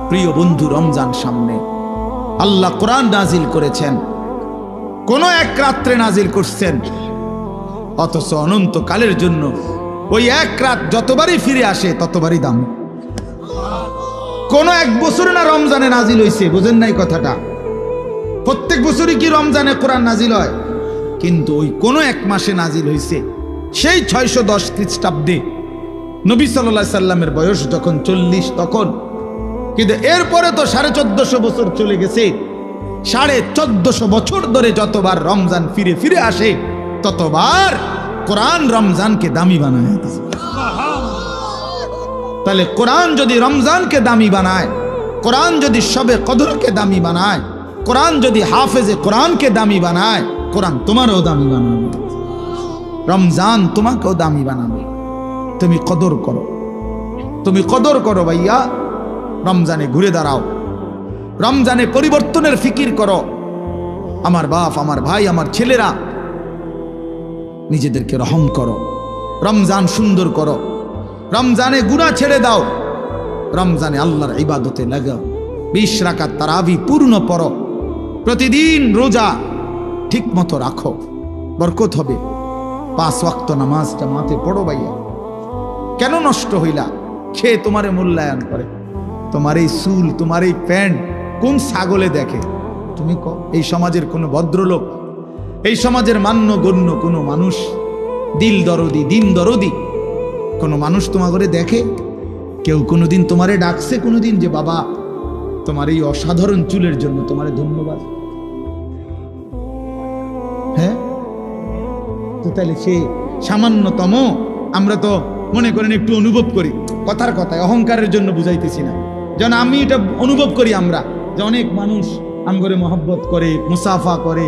প্রিয় বন্ধু, রমজান সামনে, আল্লাহ কোরআন নাজিল করেছেন, কোন এক রাত্রে নাজিল করছেন, অথচ অনন্তকালের জন্য ওই এক রাত যতবারই ফিরে আসে ততবারই দাম। কোন এক বছরে না রমজানে নাজিল হয়েছে, বুঝেন নাই কথাটা? প্রত্যেক বছরই কি রমজানে কোরআন নাজিল হয়? কিন্তু ওই কোন এক মাসে নাজিল হয়েছে, সেই 610 খ্রিস্টাব্দে নবী সাল্লাল্লাহু আলাইহি সাল্লামের বয়স যখন 40 তখন। কিন্তু এরপরে তো 1450 বছর চলে গেছে। 1450 বছর ধরে যতবার রমজান ফিরে ফিরে আসে ততবার কোরআন রমজানকে দামি বানায়। তাহলে কোরআন যদি রমজানকে দামি বানায়, কোরআন যদি শবে কদরকে দামি বানায়, কোরআন যদি হাফেজে কোরআনকে দামি বানায়, কোরআন তোমারও দামি বানাবে, রমজান তোমাকেও দামি বানাবে। তুমি কদর করো, তুমি কদর করো ভাইয়া। রমজানে ঘুরে দাঁড়াও, রমজানে পরিবর্তনের ফিকির করো। আমার বাপ, আমার ভাই, আমার ছেলেরা, নিজেদেরকে রহম করো, রমজান সুন্দর করো, রমজানে গুনাহ ছেড়ে দাও, রমজানে আল্লাহর ইবাদতে লাগাও। 20 রাকাত তারাবি পূর্ণ পড়ো, প্রতিদিন রোজা ঠিক মতো রাখো, বরকত হবে। 5 ওয়াক্ত নামাজ জামাতে পড়ো ভাইয়া। কেন নষ্ট হইলা? খেয়ে তোমারে মূল্যায়ন করে। তোমার এই চুল, তোমার এই প্যান্ট কোন ছাগলে দেখে? তুমি এই সমাজের কোনো ভদ্রলোক, এই সমাজের মান্যগণ্য কোনো মানুষ, দিল দরদি, দিন দরদি কোনো মানুষ তোমার করে দেখে? কেউ কোনোদিন তোমারে ডাকছে কোনোদিন যে বাবা তোমার এই অসাধারণ চুলের জন্য তোমারে ধন্যবাদ? হ্যাঁ, তো তাহলে সে সামান্যতম, আমরা তো মনে করেন একটু অনুভব করি, কথার কথায় অহংকারের জন্য বুঝাইতেছি না, যেন আমি এটা অনুভব করি আমরা যে অনেক মানুষ আমগরে মহব্বত করে, মুসাফা করে,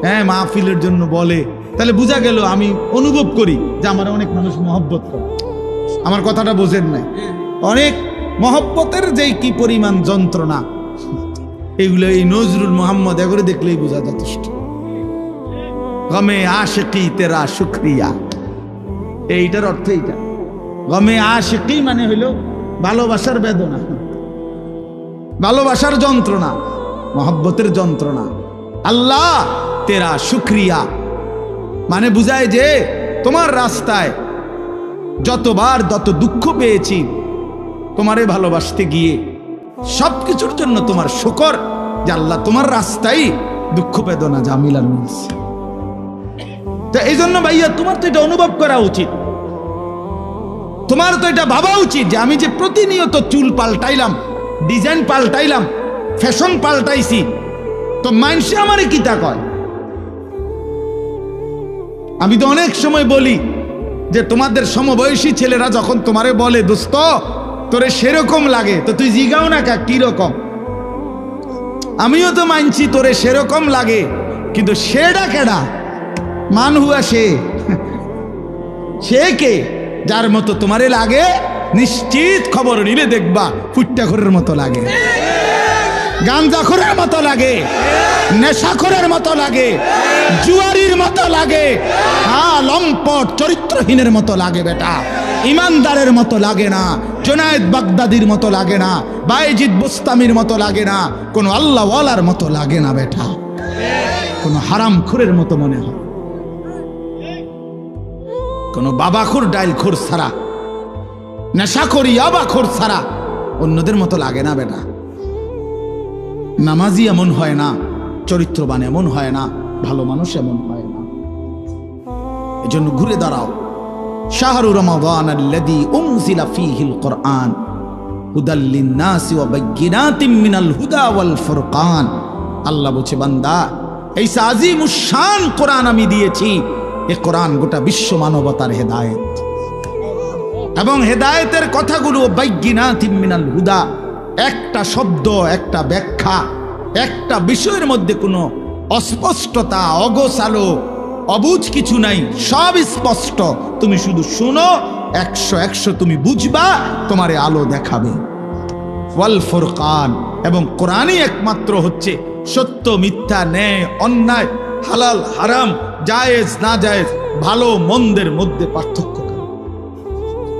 হ্যাঁ, মাহফিলের জন্য বলে, তাহলে বোঝা গেল আমি অনুভব করি যে আমার অনেক মানুষ মহব্বত করে। আমার কথাটা বোঝেন নাই? অনেক মহব্বতের যেই কি পরিমাণ যন্ত্রণা, এগুলো এই নজরুল মোহাম্মদ এগুলো দেখলেই বোঝা যথেষ্ট। গমে আশিকি তেরা শুকরিয়া, এইটার অর্থ এইটা। গমে আশিকি মানে হইল ভালোবাসার বেদনা, ভালোবাসার যন্ত্রণা, মহব্বতের যন্ত্রণা। আল্লাহ তেরা শুকরিয়া মানে বুঝায় যে তোমার রাস্তায় যতবার যত দুঃখ পেয়েছি, তোমারে ভালোবাসতে গিয়ে সবকিছুর জন্য তোমার শুকর যে আল্লাহ তোমার রাস্তায় দুঃখ বেদনা জামিলার মিলছে। তো এই জন্য ভাইয়া তোমার তো এটা অনুভব করা উচিত, তোমার তো এটা ভাবা উচিত যে আমি যে প্রতিনিয়ত চুল পাল্টাইলাম, ডিজাইন পাল্টাইলাম, ফ্যাশন পাল্টাইছি, তো মানুষে আমারে কি তা কয়? আমি তো অনেক সময় বলি যে তোমাদের সমবয়সী ছেলেরা যখন তোমারে বলে দোস্ত তোরে সেরকম লাগে, তো তুই জিগাও না কা কি রকম? আমিও তো মানছি তোরে সেরকম লাগে, কিন্তু সেটা কেডা? মান হুয়া সে কে? যার মতো তোমারে লাগে নিশ্চিত খবর নিলে দেখবা ফুট্টাখোরের মতো লাগে, গাঞ্জাখোরের মতো লাগে, নেশাখোরের মতো লাগে, জুয়ারির মতো লাগে, হ্যাঁ, লম্পট চরিত্রহীনের মতো লাগে বেটা, ইমানদারের মতো লাগে না, জুনায়েদ বাগদাদির মতো লাগে না, বাইজিদ বুস্তামির মতো লাগে না, কোনো আল্লাহওয়ালার মতো লাগে না বেটা, কোনো হারামখোরের মতো মনে হয়, কোনো বাবাখোর ডাইলখোর ছাড়া, নেশাখোর ইয়াবাখোর ছাড়া অন্যদের মতো লাগে না বেটা। নামাজি এমন হয় না, চরিত্রবান এমন হয় না, ভালো মানুষ এমন হয় না। এজন্য ঘুরে দাঁড়াও। শাহরু রমাদান আল্লাযী উনজিলা ফীহিল কুরআন হুদাল লিন-নাসি ওয়া বায়্যিনাতিম মিনাল হুদা ওয়াল ফুরকান। আল্লাহ বলছে, বান্দা, এই আজিমুশ শান কোরআন আমি দিয়েছি, এই কোরআন গোটা বিশ্ব মানবতার হেদায়েত, এবং হেদায়েতের কথাগুলো বায়্যিনাতিম মিনাল হুদা, একটা শব্দ, একটা ব্যাখ্যা, একটা বিষয়ের মধ্যে কোনো অস্পষ্টতা, অগোছালো, অবুঝ কিছু নাই, সব স্পষ্ট। তুমি শুধু শুনো, 100 তুমি বুঝবা, তোমারে আলো দেখাবে। ওয়াল ফুরকান, এবং কোরআনই একমাত্র হচ্ছে সত্য মিথ্যা, ন্যায় অন্যায়, হালাল হারাম, জায়েজ না জায়েজ, ভালো মন্দের মধ্যে পার্থক্য করে।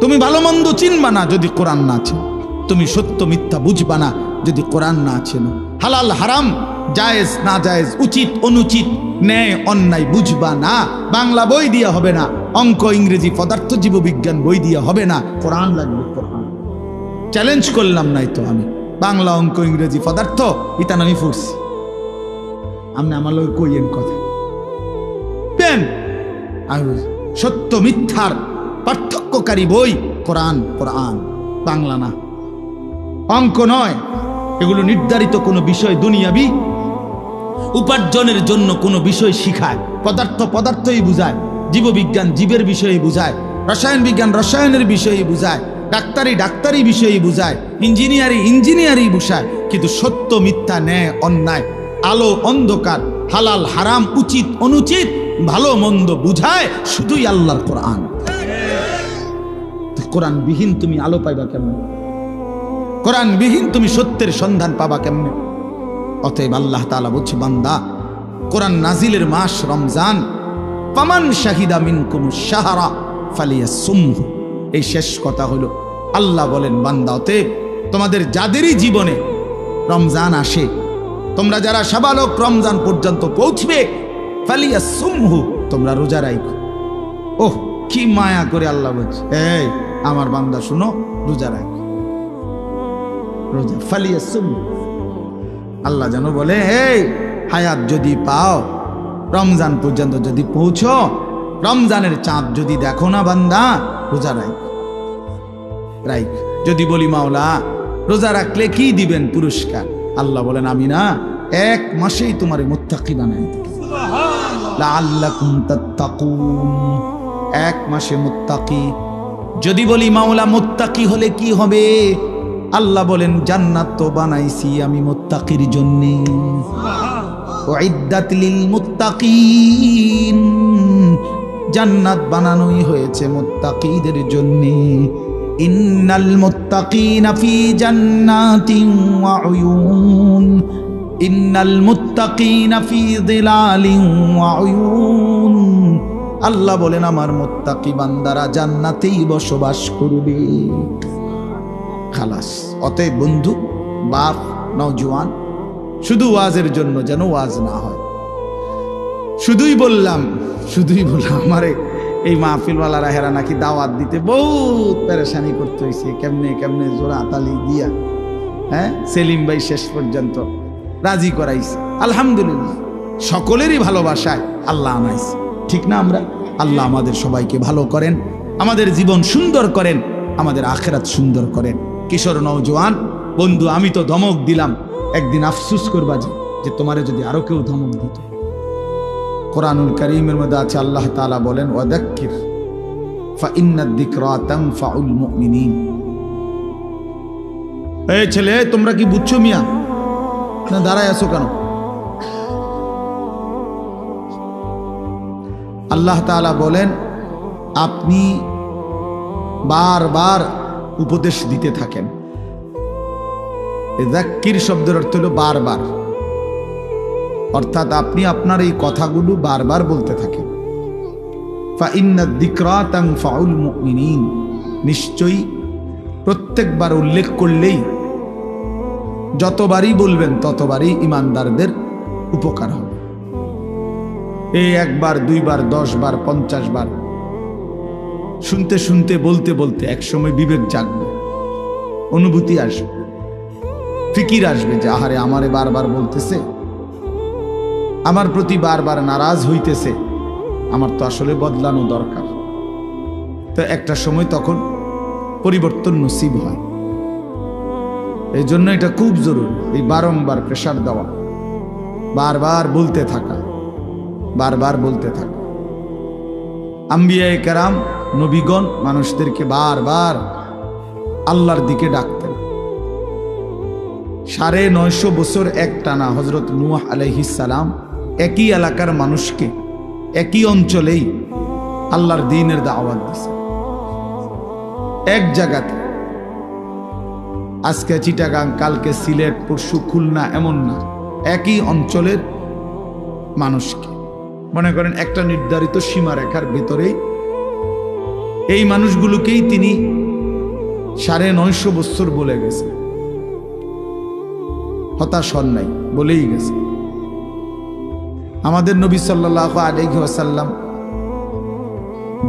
তুমি ভালো মন্দ চিনবা না যদি কোরআন না চিনো। তুমি সত্য মিথ্যা বুঝবা না যদি কোরআন না চেনো। হালাল হারাম, জায়েজ না জায়েজ, উচিত অনুচিত, ন্যায় অন্যায় বুঝবা না। বাংলা বই দিয়ে হবে না, অঙ্ক ইংরেজি পদার্থ জীববিজ্ঞান বই দিয়ে হবে না, কোরআন লাগবে। কোরআন চ্যালেঞ্জ করলাম নাই তো আমি, বাংলা অঙ্ক ইংরেজি পদার্থ ইতান আমি পড়ছি, আপনি আমার লোক কইয়েন কথা পেন। সত্য মিথ্যার পার্থক্যকারী বই কোরআন, কোরআন বাংলা না, অঙ্ক নয়। এগুলো নির্ধারিত কোনো বিষয়, দুনিয়াবি উপার্জনের জন্য কোনো বিষয় শিখায়। পদার্থ পদার্থই বুঝায়, জীববিজ্ঞান জীবের বিষয়ে বুঝায়, রসায়ন বিজ্ঞান রসায়নের বিষয়ে বুঝায়, ডাক্তারি ডাক্তারি বিষয়ে বুঝায়, ইঞ্জিনিয়ারিং ইঞ্জিনিয়ারিং বুঝায়। কিন্তু সত্য মিথ্যা, ন্যায় অন্যায়, আলো অন্ধকার, হালাল হারাম, উচিত অনুচিত, ভালো মন্দ বুঝায় শুধুই আল্লাহর কোরআন। কোরআন বিহীন তুমি আলো পাইবা কেমন? কোরআন বিহীন তুমি সত্যের সন্ধান পাবা কেমনে? অতএব আল্লাহ তাআলা বলছে, বান্দা কোরআন নাজিলের মাস রমজান, ফামান শাহিদা মিনকুমুশ শাহরা ফালিয়াসুমহু। এই শেষ কথা হলো আল্লাহ বলেন, বান্দা অতএব তোমাদের যাদেরই জীবনে রমজান আসে, তোমরা যারা সাবালক রমজান পর্যন্ত পৌঁছবে, ফালিয়াসুমহু, তোমরা রোজা রাখো। ওহ কি মায়া করে আল্লাহ বলছে, এই আমার বান্দা শুনো, রোজা রাখো, রোজা ফালিয়াসুমহু। আল্লাহ যেন বলে, এই হায়াত যদি পাও, রমজান পর্যন্ত যদি পৌঁছো, রমজানের চাঁদ যদি দেখো না বান্দা, রোজা রাখ। যদি বলি মাওলা রোজা রাখলে কি দিবেন পুরস্কার, আল্লাহ বলেন, আমি না এক মাসেই তোমার মুত্তাকি বানাই দেব, লাআল্লাকুম তাত্তাকুন। এক মাসে মুত্তাকি। যদি বলি মাওলা মুত্তাকি হলে কি হবে, আল্লাহ বলেন, জান্নাত তো বানাইছি আমি মুত্তাকির জন্য, উইদ্দাত লিল মুত্তাকিন, জান্নাত বানানোই হয়েছে মুত্তাকিদের জন্য। ইন্নাল মুত্তাকিনা ফি জান্নাতিন ওয়া উয়ুন, ইন্নাল মুত্তাকিনা ফি যিলালিন ওয়া উয়ুন। আল্লাহ বলেন, আমার মুত্তাকি বান্দারা জান্নাতেই বসবাস করবে। খালাস। অতএব বন্ধু, বাপ, নওজোয়ান, শুধু ওয়াজের জন্য যেন ওয়াজ না হয়। শুধুই বললাম আমারে এই মাহফিলওয়ালারা হেরা নাকি দাওয়াত দিতে বহুত পেরেশানি করতে হয়েছে, কেমনে কেমনে জোড়া তালি দিয়া, হ্যাঁ, সেলিম ভাই শেষ পর্যন্ত রাজি করাইছে। আলহামদুলিল্লাহ, সকলেরই ভালোবাসায় আল্লাহ আনাইছে, ঠিক না? আমরা আল্লাহ আমাদের সবাইকে ভালো করেন, আমাদের জীবন সুন্দর করেন, আমাদের আখিরাত সুন্দর করেন। কিশোর নওজোয়ান বন্ধু, আমি তো ধমক দিলাম, একদিন আফসুস করবা যে তোমারে যদি আরো কেউ ধমক দিত। কোরআনুল কারীমের মধ্যে আছে, আল্লাহ তাআলা বলেন, ওয়াদাক্কির ফাইন্নাদ যিকরা তানফাউল মুমিনিন। এই ছেলে, তোমরা কি বুঝছো মিয়া? না দাঁড়ায় আছো কেন? আল্লাহ তাআলা বলেন, আপনি বারবার উপদেশ দিতে থাকেন। যাক্কির শব্দের অর্থ হলো বারবার, অর্থাৎ আপনি আপনার এই কথাগুলো বারবার বলতে থাকেন। ফাইন্নাদ যিকরা তানফাউল মুমিনিন, নিশ্চয়ই প্রত্যেকবার উল্লেখ করলেই, যতবারই বলবেন ততবারই ইমানদারদের উপকার হবে। এই একবার, দুইবার, 10 বার, 50 বার শুনতে শুনতে, বলতে বলতে একসময় বিবেক জাগবে, অনুভূতি আসবে, ফিকির আসবে যে আহারে আমারে বারবার বলতেছে, আমার প্রতি বারবার নারাজ হইতেছে, আমার তো আসলে বদলানো দরকার। তো একটা সময় তখন পরিবর্তন নসিব হয়। এই জন্য এটা খুব জরুরি, এই বারংবার প্রেসার দেওয়া, বারবার বলতে থাকা, বারবার বলতে থাকা। আম্বিয়ায়ে কেরাম, নবীগণ মানুষদেরকে বারবার আল্লাহর দিকে ডাকতেন। 950 বছর এক টানা হযরত নূহ আলাইহিস সালাম একই এলাকার মানুষকে একই অঞ্চলেই আল্লাহর দ্বীনের দাওয়াত দিয়েছে, এক জায়গাতে। আজকে চিটাগাং, কালকে সিলেট, পরশু খুলনা, এমন না, একই অঞ্চলের মানুষকে, মনে করেন একটা নির্ধারিত সীমারেখার ভেতরেই এই মানুষগুলোকেই তিনি 950 বছর বলে গেছে, হতাশ হন নাই, বলেই গেছে। আমাদের নবী সাল্লাল্লাহু আলাইহি ওয়াসাল্লাম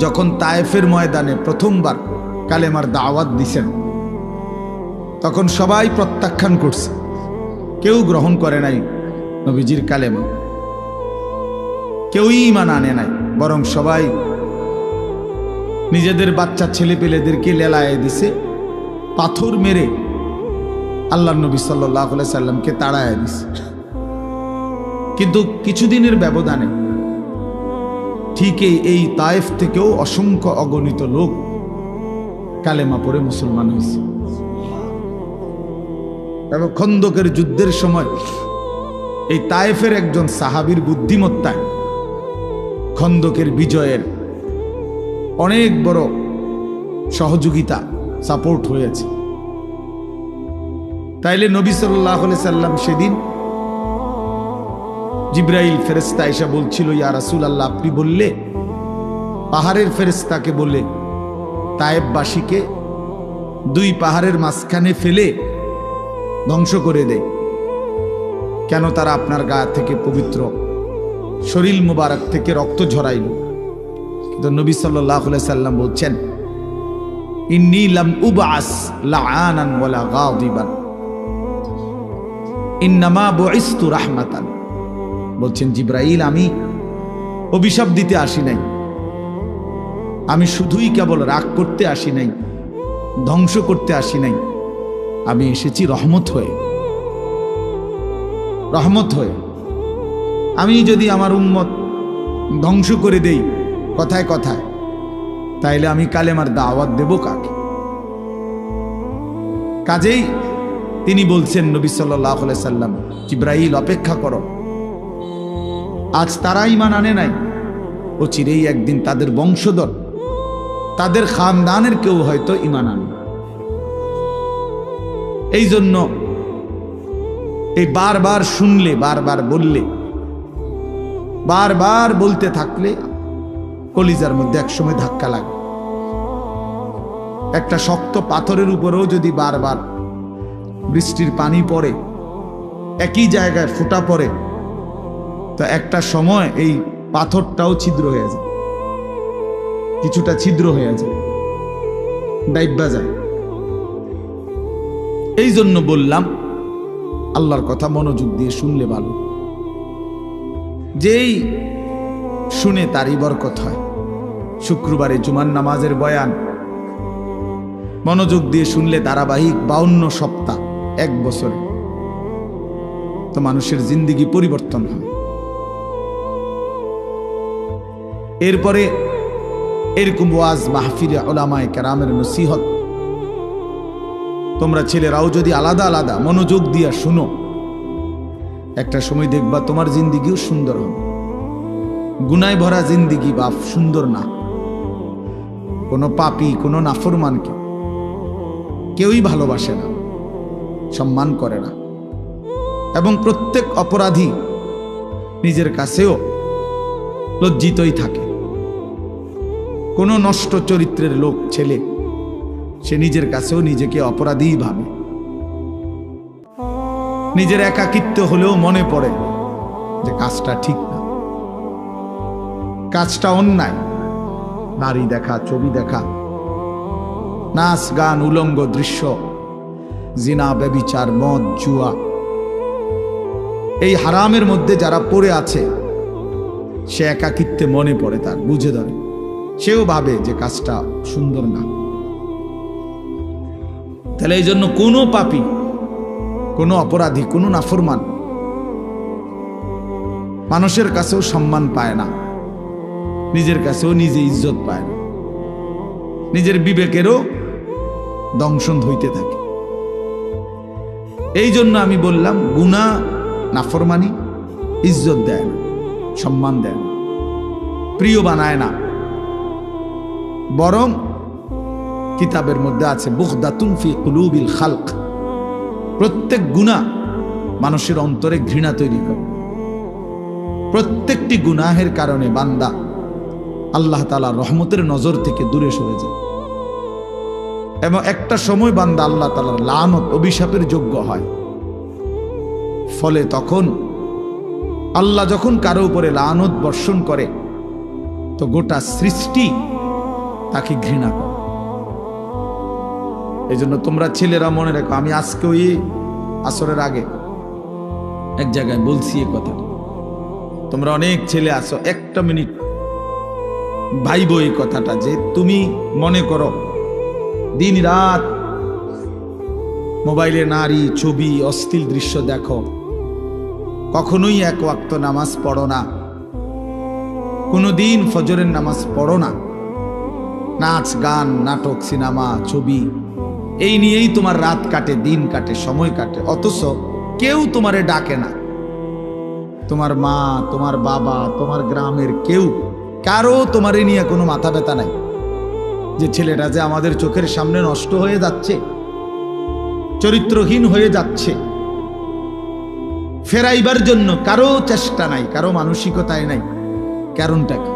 যখন তায়েফের ময়দানে প্রথমবার কালেমার দাওয়াত দিছেন, তখন সবাই প্রত্যাখ্যান করছে, কেউ গ্রহণ করে নাই নবীজির কালেমা, কেউই ঈমান আনে নাই, বরং সবাই নিজেদের বাচ্চা ছেলে পেলেদেরকে লেলায়ে দিছে, পাথর মেরে আল্লাহর নবী সাল্লাল্লাহু আলাইহি সাল্লামকে তাড়ায় দিছে। কিন্তু কিছুদিনের ব্যবধানে ঠিক এই তায়েফ থেকেও অসংখ্য অগণিত লোক কালেমা পড়ে মুসলমান হয়েছে। এবং খন্দকের যুদ্ধের সময় এই তায়েফের একজন সাহাবীর বুদ্ধিমত্তায় খন্দকের বিজয়ের অনেক বড় সহযোগিতা, সাপোর্ট হয়েছে। তাইলে নবী সাল্লাল্লাহু আলাইহি সাল্লাম সেদিন জিবরাইল ফেরেশতা এসে বলছিল, ইয়া রাসূলুল্লাহ, আপনি বললে পাহাড়ের ফেরেশতাকে বলে তায়েফবাসীকে 2 পাহাড়ের মাঝখানে ফেলে ধ্বংস করে দেয়, কেন তারা আপনার গা থেকে পবিত্র শরীর মুবারক থেকে রক্ত ঝরাইল? কিন্তু নবী সাল্লাল্লাহু আলাইহি সাল্লাম বলছেন, ইন্নী লাম উবআস লাআনান ওয়ালা গাদিবান, ইন্নামা বুইসতু রাহমাতান। বলছেন জিবরাইল, আমি অভিশাপ দিতে আসি নাই, আমি শুধুই কেবল রাগ করতে আসি নাই, ধ্বংস করতে আসি নাই, আমি এসেছি রহমত হয়ে। রহমত হয়ে আমি যদি আমার উম্মত ধ্বংস করে দেই কথায় কথায়, তাইলে আমি কালেমার দাওয়াত দেব কাকে? কাজেই তিনি বলছেন নবী সাল্লাল্লাহু আলাইহি সাল্লাম, জিবরাইল অপেক্ষা করো, আজ তারা ঈমান আনে নাই, ও চিরেই একদিন তাদের বংশধর, তাদের খানদানের কেউ হয়তো ঈমান আনবে। এই জন্য এই বারবার শুনলে, বারবার বললে, বারবার বলতে থাকলে কলিজার মধ্যে একসময় ধাক্কা লাগে। একটা শক্ত পাথরের উপরেও যদি বারবার বৃষ্টির পানি পড়ে, একই জায়গায় ফোঁটা পড়ে, তো একটা সময় এই পাথরটাও ছিদ্র হয়ে যায়, কিছুটা ছিদ্র হয়ে যায়, ডাইব্বা যায়। এই জন্য বললাম, আল্লাহর কথা মনোযোগ দিয়ে শুনলে ভালো, যেই শুনে তারই বরকত হয়। শুক্রবারে জুমার নামাজের বয়ান মনোযোগ দিয়ে শুনলে ধারাবাহিক 52 সপ্তাহ, 1 বছরে, তো মানুষের জিন্দেগি পরিবর্তন হয়। এরপরে এরকম ওয়াজ মাহফিলে উলামায়ে কেরামের নসিহত তোমরা ছেলেরাও যদি আলাদা আলাদা মনোযোগ দিয়া শুনো, একটা সময় দেখবা তোমার জিন্দেগিও সুন্দর হবে। গুনায় ভরা জিন্দেগি বাপ সুন্দর না। কোনো পাপী, কোনো নাফরমানকে কেউই ভালোবাসে না, সম্মান করে না, এবং প্রত্যেক অপরাধী নিজের কাছেও লজ্জিতই থাকে। কোনো নষ্ট চরিত্রের লোক ছেলে, সে নিজের কাছেও নিজেকে অপরাধীই ভাবে। নিজের একাকিত্ব হলেও মনে পড়ে যে কাজটা ঠিক না, কাজটা অন্যায়। নারী দেখা, ছবি দেখা, নাচ গান, উলঙ্গ দৃশ্য, জিনা, ব্যভিচার, মদ, জুয়া, এই হারামের মধ্যে যারা পড়ে আছে, সে একাকিত্বে মনে পড়ে, তার বুঝে ধরে, সেও ভাবে যে কাজটা সুন্দর না। তাহলে এই জন্য কোনো পাপী, কোনো অপরাধী, কোনো নাফরমান মানুষের কাছেও সম্মান পায় না, নিজের কাছেও নিজে ইজ্জত পায় না, নিজের বিবেকেরও দংশন হইতে থাকে। এই জন্য আমি বললাম, গুনাহ, নাফরমানি ইজ্জত দেয় না, সম্মান দেয় না, প্রিয় বানায় না, বরং কিতাবের মধ্যে আছে বুগদাতুন ফি কুলুবিল খালক, প্রত্যেক গুনাহ মানুষের অন্তরে ঘৃণা তৈরি করে। প্রত্যেকটি গুনাহের কারণে বান্দা আল্লাহ তাআলার রহমতের নজর থেকে দূরে সরে যায়। এবং একটা সময় বান্দা আল্লাহ তাআলার লানত অভিশাপের যোগ্য হয়। ফলে তখন আল্লাহ যখন কারো উপরে লানত বর্ষণ করে তো গোটা সৃষ্টি তাকে ঘৃণা করে। এই জন্য তোমরা ছেলেরা মনে রাখো, আমি আজকে ওই আসরের আগে এক জায়গায় বলছি এই কথাটা, তোমরা অনেক ছেলে আছো, একটা মিনিট ভাইবো এই কথাটা, যে তুমি মনে করো দিন রাত মোবাইলে নারী ছবি অশ্লীল দৃশ্য দেখো, কখনোই এক ওয়াক্ত নামাজ পড়ো না, কোনোদিন ফজরের নামাজ পড়ো না, নাচ গান নাটক সিনেমা ছবি এই নিয়েই তোমার রাত কাটে, দিন কাটে, সময় কাটে, অথচ কেউ তোমারে ডাকে না। তোমার মা, তোমার বাবা, তোমার গ্রামের কেউ কারো তোমারে নিয়ে কোনো মাথা ব্যথা নাই যে ছেলেটা যে আমাদের চোখের সামনে নষ্ট হয়ে যাচ্ছে, চরিত্রহীন হয়ে যাচ্ছে, ফেরাইবার জন্য কারো চেষ্টা নাই, কারো মানসিকতায় নাই। কারণটা কি?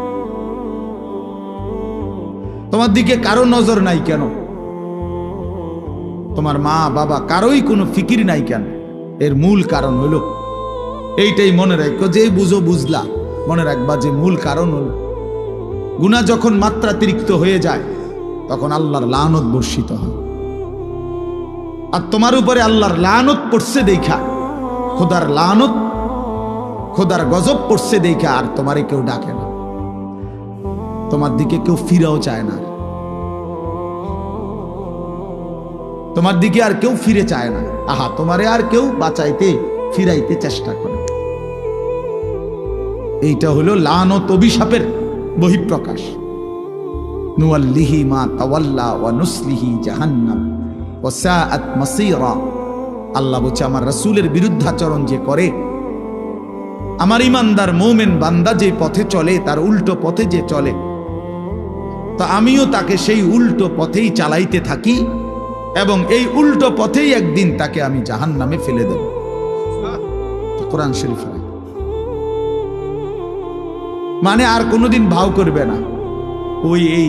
তোমার দিকে কারো নজর নাই কেন? তোমার মা বাবা কারোই কোনো ফিকির নাই কেন? এর মূল কারণ হলো এইটাই, মনে রাখো, যে বুঝো বুঝলা, মনে রাখবা যে মূল কারণ হলো গুনাহ যখন মাত্রাতিরিক্ত হয়ে যায় তখন আল্লাহর লানত বর্ষিত হয়। আর তোমার উপরে আল্লাহর লানত পড়ছে দেখা, খোদার লানত, খোদার গজব পড়ছে দেখা আর তোমারে কেউ ডাকে না, তোমার দিকে কেউ ফিরেও চায় না, তোমার দিকে আর কেউ ফিরে চায় না। আহা, তোমারে আর কেউ বাঁচাইতে ফিরাইতে চেষ্টা করে। এইটা হলো লানত অভিশাপের বহিঃপ্রকাশ। নুওয়াল্লিহি মা তাওয়াল্লা ওয়া নুসলিহি জাহান্নাম ওয়া সাআত মাসীরা। আল্লাহ বলছে, আমার রাসূলের বিরুদ্ধাচরণ যে করে, আমার ইমানদার মুমিন বান্দা যে পথে চলে, তার উল্টো পথে যে চলে, তো আমিও তাকে সেই উল্টো পথেই চালাইতে থাকি এবং এই উল্টো পথেই একদিন তাকে আমি জাহান্নামে ফেলে দেব। কোরআন শরীফ। মানে আর কোনোদিন ভাও করবে না ওই এই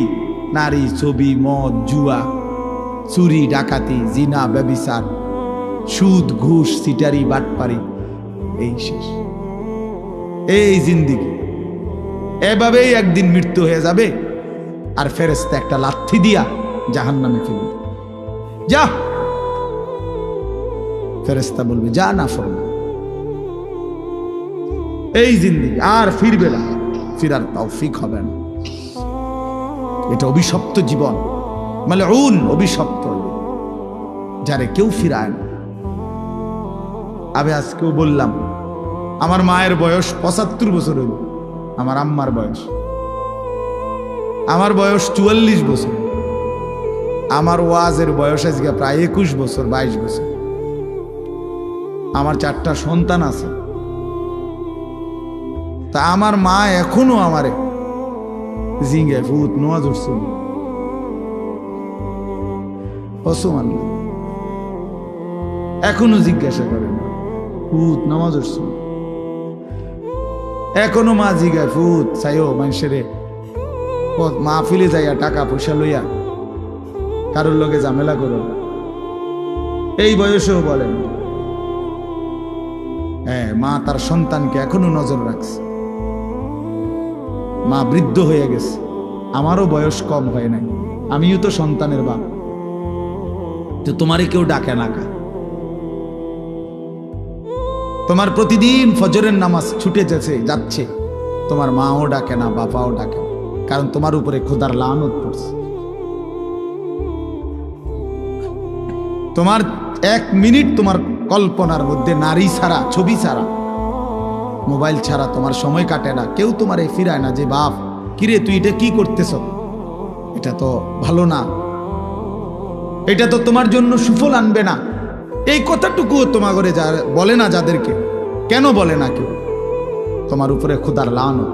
নারী ছবি মদ জুয়া চুরি ডাকাতি জিনা ব্যভিচার সুদ ঘুষ সিটারি বাটপারি, এই শেষ, এই জিন্দেগি। এভাবেই একদিন মৃত্যু হয়ে যাবে আর ফেরেশতা একটা লাথি দিয়া জাহান্নামে ফেলবে। যা, ফেরেশতা বলবে যা না ফরমান, এই জিন্দেগি আর ফিরবে না, ফিরার তৌফিক হবে না। এটা অভিশপ্ত জীবন, মালউন, অভিশপ্ত, যারে কেউ ফিরায় না। আমি আজকেও বললাম, আমার মায়ের বয়স 75 বছর হইল, আমার আম্মার বয়স, আমার বয়স 44 বছর, আমার ওয়াজের বয়স আজকে প্রায় 21 বছর 22 বছর। আমার 4টা সন্তান আছে, তা আমার মা এখনো আমারে জিঙ্গে ফুত নোয়াজ উঠছিল, এখনো জিজ্ঞাসা করে ফুত নামাজ উঠছিল, এখনো মা জিগায় ফুত চাইও মানুষের মাহফিলে যাইয়া টাকা পয়সা লইয়া কারোর লগে ঝামেলা করো, এই বয়সেও বলেন। হ্যাঁ, মা তার সন্তানকে এখনো নজর রাখছে। মা বৃদ্ধ হয়ে গেছে, আমারও বয়স কম হয় নাই, আমিও তো সন্তানের বাপ। তো তোমারই কেউ ডাকে না কা? তোমার প্রতিদিন ফজরের নামাজ ছুটে যাচ্ছে, তোমার মাও ডাকে না, বাবাও ডাকে না, কারণ তোমার উপরে খোদার লানত পড়ছে। তোমার 1 মিনিট তোমার কল্পনার মধ্যে নারী ছাড়া, ছবি ছাড়া, মোবাইল ছাড়া তোমার সময় কাটে না। কেউ তোমার ফিরায় না যে বাপ কিরে তুই এটা কি করতেছ, এটা তো ভালো না, এটা তো তোমার জন্য সুফল আনবে না। এই কথাটুকুও তোমার ঘরে বলে না যাদেরকে। কেন বলে না কেউ? তোমার উপরে খোদার লানত,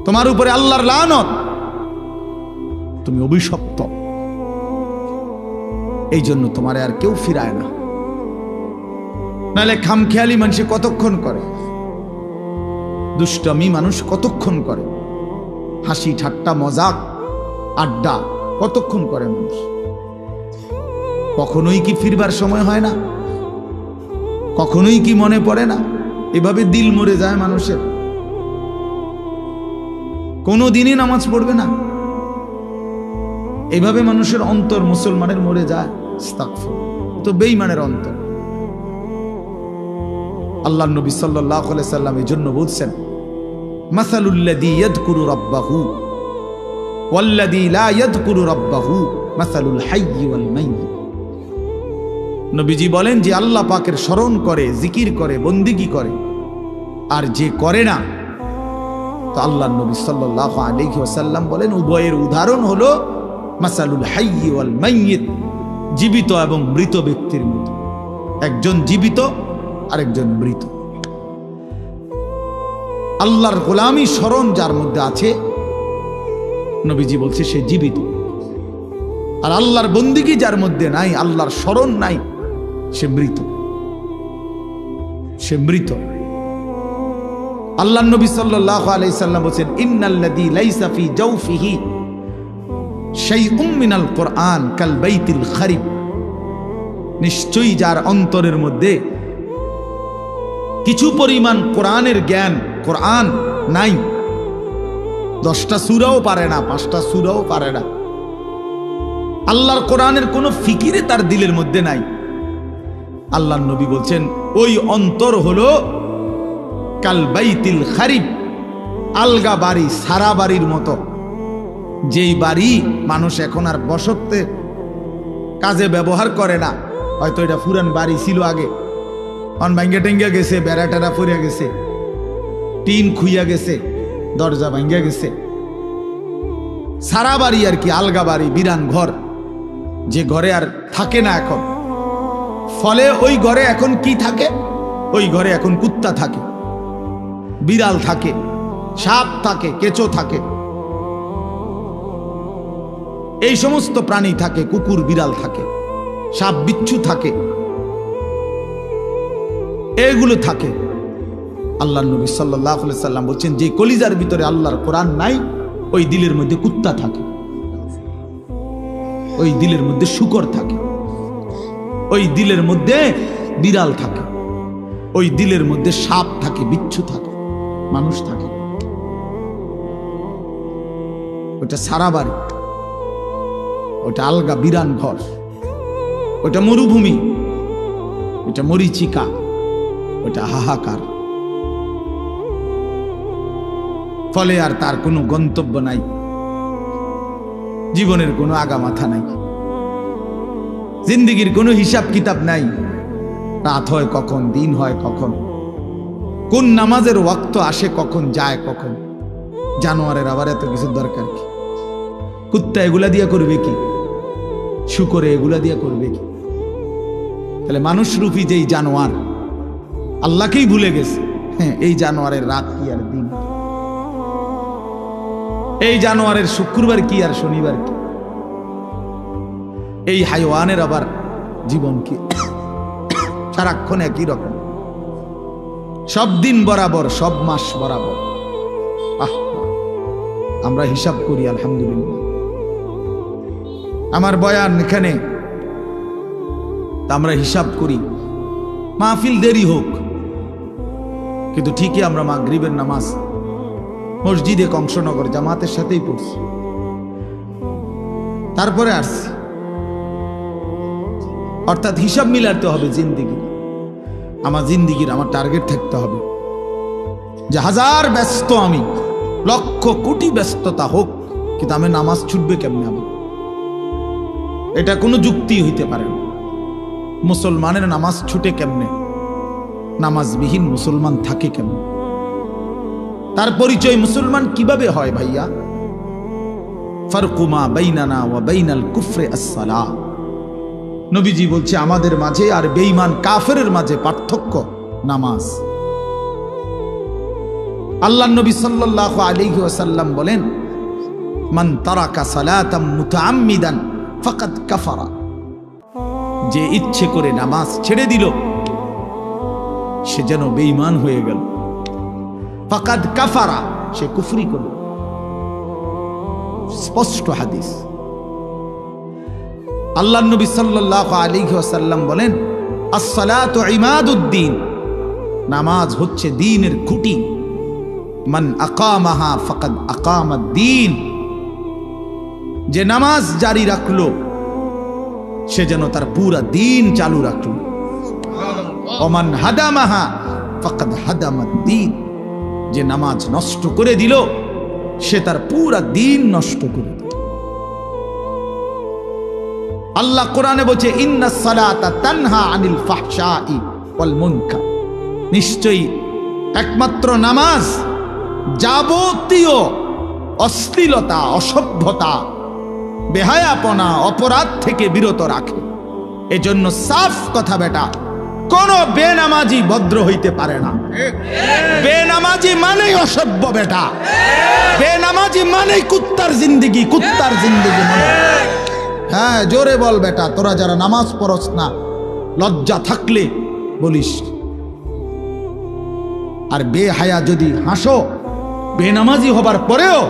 তোমার উপরে আল্লাহর লানত, তুমি অভিশপ্ত। এই জন্য তোমারে আর কেউ ফিরায় না। নাহলে খামখেয়ালি মানুষ কতক্ষণ করে, দুষ্টমি মানুষ কতক্ষণ করে, হাসি ঠাট্টা মজাক আড্ডা কতক্ষণ করে মানুষ? কখনোই কি ফিরবার সময় হয় না? কখনোই কি মনে পড়ে না? এভাবে দিল মরে যায় মানুষের, কোনো দিনই নামাজ পড়বে না। এভাবে মানুষের অন্তর মুসলমানের মরে যায়। আস্তাগফিরুল্লাহ, তো বেঈমানের অন্তর। আল্লাহর নবী সাল্লাল্লাহু আলাইহি সাল্লাম এই জন্য বলছেন, মাসালুল্লাযী ইয়াযকুরু রাব্বাহু ওয়াল্লাযী লা ইয়াযকুরু রাব্বাহু মাসালুল হাইয়্যি ওয়াল মাইয়্যিত। নবীজি বলেন, যে আল্লাহ পাকের স্মরণ করে, জিকির করে, বন্দিগি করে, আর যে করে না, তো আল্লাহর নবী সাল্লাল্লাহু আলাইহি ওয়াসাল্লাম বলেন উভয়ের উদাহরণ হলো মাসালুল হাইয়্যি ওয়াল মাইয়্যিত, জীবিত এবং মৃত ব্যক্তির মতো। একজন জীবিত, আরেকজন মৃত। আল্লাহর গোলামি স্মরণ যার মধ্যে আছে, নবীজি বলছে সে জীবিত। আর আল্লাহর বন্দিগি যার মধ্যে নাই, আল্লাহর স্মরণ নাই, সে মৃত। সে মৃত। আল্লাহর নবী সাল্লাল্লাহু আলাইহি সাল্লাম বলেন, ইন্নাল্লাযী লাইসা ফি জাওফিহি শাইউম মিনাল কুরআন কাল বাইতিল খারিব। নিশ্চয়ই যার অন্তরের মধ্যে কিছু পরিমাণ কোরআনের জ্ঞান, কোরআন নাই, 10টা সূরাও পারে না, 5টা সূরাও পারে না, আল্লাহর কোরআনের কোনো ফিকিরে তার দিলের মধ্যে নাই, আল্লাহর নবী বলছেন ওই অন্তর হলো কাল বাইতিল খারিব, আলগা বাড়ি, সারা বাড়ির মতো। যেই বাড়ি মানুষ এখন আর বসতে কাজে ব্যবহার করে না, হয়তো এটা পুরান বাড়ি ছিল আগে, অন ভাঙ্গা টেঙ্গা গেছে, বেড়া টেরা পড়িয়া গেছে, টিন খুইয়া গেছে, দরজা ভাঙ্গা গেছে, সারা বাড়ি আর কি, আলগা বাড়ি, বিরান ঘর, যে ঘরে আর থাকে না এখন। ফলে ওই ঘরে এখন কি থাকে? ওই ঘরে এখন কুত্তা থাকে, বিড়াল থাকে, সাপ থাকে, কেঁচো থাকে, এই সমস্ত প্রাণী থাকে, কুকুর বিড়াল থাকে, সাপ বিচ্ছু থাকে, এগুলো থাকে। আল্লাহর নবী সাল্লাল্লাহু আলাইহি সাল্লাম বলছেন, যে কলিজার ভিতরে আল্লাহর কোরআন নাই, ওই দিলের মধ্যে কুত্তা থাকে, ওই দিলের মধ্যে শূকর থাকে, ওই দিলের মধ্যে বিড়াল থাকে, ওই দিলের মধ্যে সাপ থাকে, বিচ্ছু থাকে, মানুষ থাকে। ওটা সারা বাড়ি, ওটা আলগা বিরান ঘর, ওটা মরুভূমি, ওটা মরিচিকা, ওটা হাহাকার। ফলে আর তার কোনো গন্তব্য নাই, জীবনের কোনো আগামাথা নাই, জিন্দেগির কোনো হিসাব কিতাব নাই। রাত হয় কখন, দিন হয় কখন, কোন নামাজের ওয়াক্ত আসে কখন, যায় কখন। জানোয়ারের আবার এত কিছু দরকার কি? কুত্তা এগুলা দিয়া করবে কি? শুকরে এগুলা দিয়া করবে কি? তাহলে মানুষ রূপী যেই জানোয়ার আল্লাহকেই ভুলে গেছে, হ্যাঁ, এই জানোয়ারের রাত কি আর দিন? এই জানোয়ারের শুক্রবার কি আর শনিবার কি? এই হাইওয়ানের আবার জীবন কি? সারাক্ষণ একই রকম, সব দিন বরাবর, সব মাস বরাবর। আমরা হিসাব করি আলহামদুলিল্লাহ। আমার বয়ান এখানে, আমরা হিসাব করি, মাহফিল দেরি হোক, কিন্তু ঠিকই আমরা মাগরিবের নামাজ মসজিদে কংসনগর জামাতের সাথেই পড়ছি, তারপরে আসছি। অর্থাৎ হিসাব মিলাতে হবে জিন্দিগি, আমার জিন্দিগির আমার টার্গেট থাকতে হবে যে হাজার ব্যস্ত আমি, লক্ষ কোটি ব্যস্ততা হোক, কিন্তু আমি নামাজ ছুটবে কেমনে? আমি এটা কোনো যুক্তি হইতে পারে না। মুসলমানের নামাজ ছুটে কেমনে? নামাজবিহীন মুসলমান থাকে কেমনে? তার পরিচয় মুসলমান কিভাবে হয় ভাইয়া? ফারকুমা বাইনানা ওয়া বাইনাল কুফরি আস-সালাহ। নবীজি বলছে আমাদের মাঝে আর বেঈমান কাফেরের মাঝে পার্থক্য নামাজ। আল্লাহর নবী সাল্লাল্লাহু আলাইহি ওয়াসাল্লাম বলেন, মান তারাকা সালাতাম মুতাআম্মিদান ফাকাদ কাফারা। যে ইচ্ছে করে নামাজ ছেড়ে দিল, সে যেন বেঈমান হয়ে গেল। ফাকাদ কাফারা, সে কুফরি করল। স্পষ্ট হাদিস। আল্লাহর নবী সাল্লাল্লাহু আলাইহি ওয়াসাল্লাম বলেন, আস-সালাতু ইমাদুদ্দিন, নামাজ হচ্ছে দ্বীনের খুঁটি। মান আকামাহা ফাকাদ আকামাদ-দ্বীন, যে নামাজ জারি রাখলো সে যেন তার পুরা দ্বীন চালু রাখলো। ওমান হাদামাহা ফাকাদ হাদামাদ-দ্বীন, যে নামাজ নষ্ট করে দিল সে তার পুরা দ্বীন নষ্ট করে দিল। আল্লাহ কোরআনে বলছে, ইন্নাস সালাতা তানহা আনিল ফাহশাই ওয়াল মুনকার, নিশ্চয়ই একমাত্র নামাজ যাবতীয় অশ্লীলতা, অসভ্যতা, বেহায়াপনা, অপরাধ থেকে বিরত রাখে। এজন্য সাফ কথা বেটা, কোন বেনামাজি ভদ্র হইতে পারে না। বেনামাজি মানেই অসভ্য বেটা, বেনামাজি মানেই কুত্তার জিন্দেগি, কুত্তার জিন্দেগি মানে। হ্যাঁ, জোরে বল বেটা, তোরা যারা নামাজ পড়স না, লজ্জা থাকলে বলিস। আর বেহায়া যদি হাসো বেনামাজি হবার পরেও,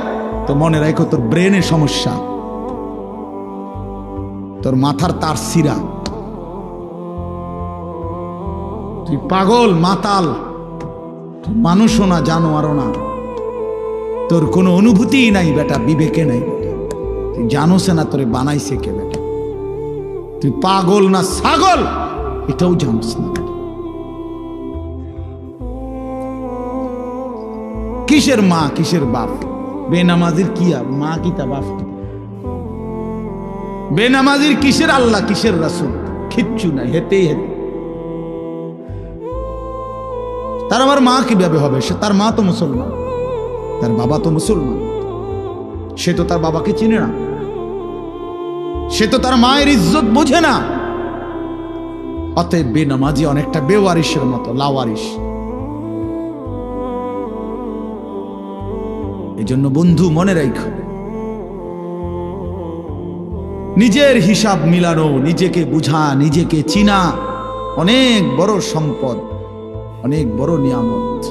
তো মনে রাখো তোর ব্রেনের সমস্যা, তোর মাথার তার সিরা, তুই পাগল মাতাল, মানুষও না জানোয়ারও না, তোর কোনো অনুভূতি নাই বেটা, বিবেকে নাই বেটা, তুই জানোস না তোরে বানাইছে কে বেটা, তুই পাগল না ছাগল এটাও জানোস না। কিসের মা কিসের বাপ? বেনামাজির কি মা কি তা বাপ? বেনামাজির কিসের আল্লাহ কিসের রাসূল? কিচ্ছু নাই, হেতেই হেতে। তার আমার মা কিভাবে হবে? সে তার মা তো মুসলমান, তার বাবা তো মুসলমান, সে তো তার বাবাকে চিনে না, সে তো তার মায়ের ইজ্জত বোঝে না। অতএব বেনামাজি অনেকটা বেওয়ারিশের মতো, লাওয়ারিশ। এই জন্য বন্ধু মনে রাখো, নিজের হিসাব মিলানো, নিজেকে বুঝা, নিজেকে চিনা অনেক বড় সম্পদ, অনেক বড় নিয়ামত।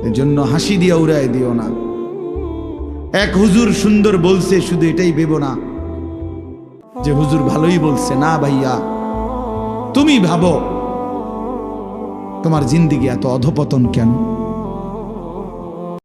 এজন্য হাসি দিয়ে উড়াই দিও না। এক হুজুর সুন্দর বলছে, শুধু এটাই ভেবো না যে হুজুর ভালোই বলছে। না ভাইয়া, তুমি ভাবো তোমার জিন্দেগি এত অধপতন কেন?